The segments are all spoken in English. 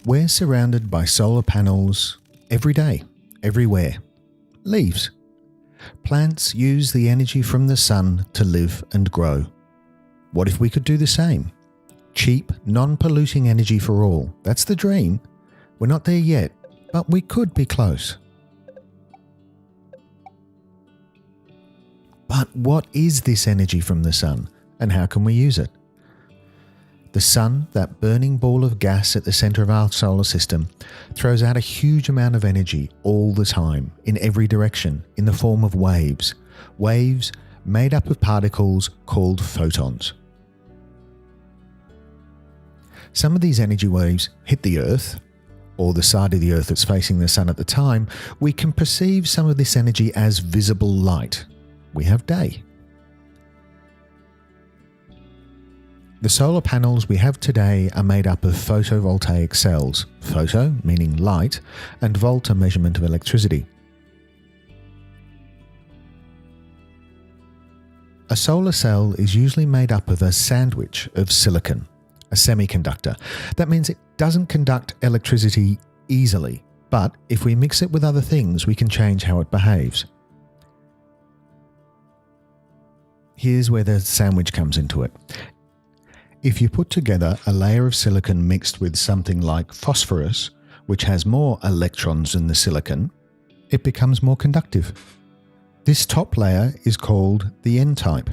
We're surrounded by solar panels every day, everywhere. Leaves. Plants use the energy from the sun to live and grow. What if we could do the same? Cheap, non-polluting energy for all. That's the dream. We're not there yet, but we could be close. But what is this energy from the sun, and how can we use it? The sun, that burning ball of gas at the center of our solar system, throws out a huge amount of energy all the time, in every direction, in the form of waves. Waves made up of particles called photons. Some of these energy waves hit the Earth, or the side of the Earth that's facing the sun at the time. We can perceive some of this energy as visible light. We have day. The solar panels we have today are made up of photovoltaic cells, photo meaning light, and volt a measurement of electricity. A solar cell is usually made up of a sandwich of silicon, a semiconductor. That means it doesn't conduct electricity easily, but if we mix it with other things, we can change how it behaves. Here's where the sandwich comes into it. If you put together a layer of silicon mixed with something like phosphorus, which has more electrons than the silicon, it becomes more conductive. This top layer is called the N-type,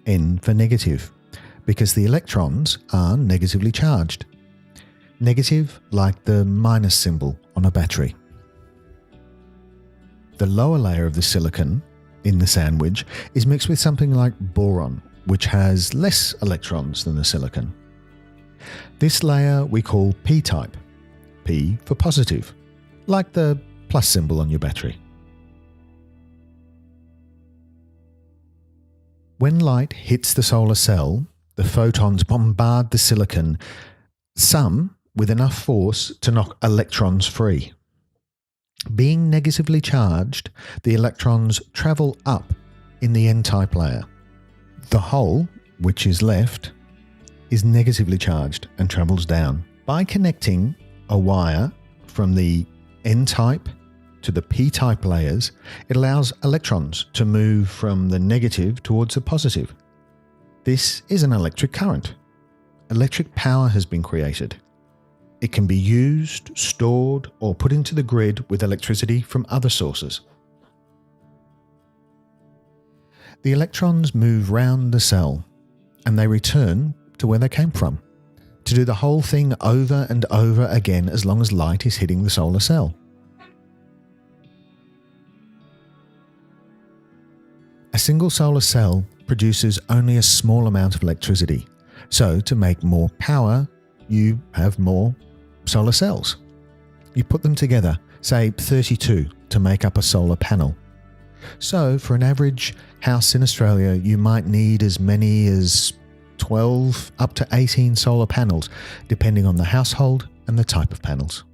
N for negative, because the electrons are negatively charged. Negative like the minus symbol on a battery. The lower layer of the silicon in the sandwich is mixed with something like boron, which has less electrons than the silicon. This layer we call P-type, P for positive, like the plus symbol on your battery. When light hits the solar cell, the photons bombard the silicon, some with enough force to knock electrons free. Being negatively charged, the electrons travel up in the N-type layer. The hole, which is left, is negatively charged and travels down. By connecting a wire from the N-type to the P-type layers, it allows electrons to move from the negative towards the positive. This is an electric current. Electric power has been created. It can be used, stored, or put into the grid with electricity from other sources. The electrons move round the cell, and they return to where they came from, to do the whole thing over and over again as long as light is hitting the solar cell. A single solar cell produces only a small amount of electricity, so to make more power, you have more solar cells. You put them together, say 32, to make up a solar panel. So for an average house in Australia, you might need as many as 12 up to 18 solar panels, depending on the household and the type of panels.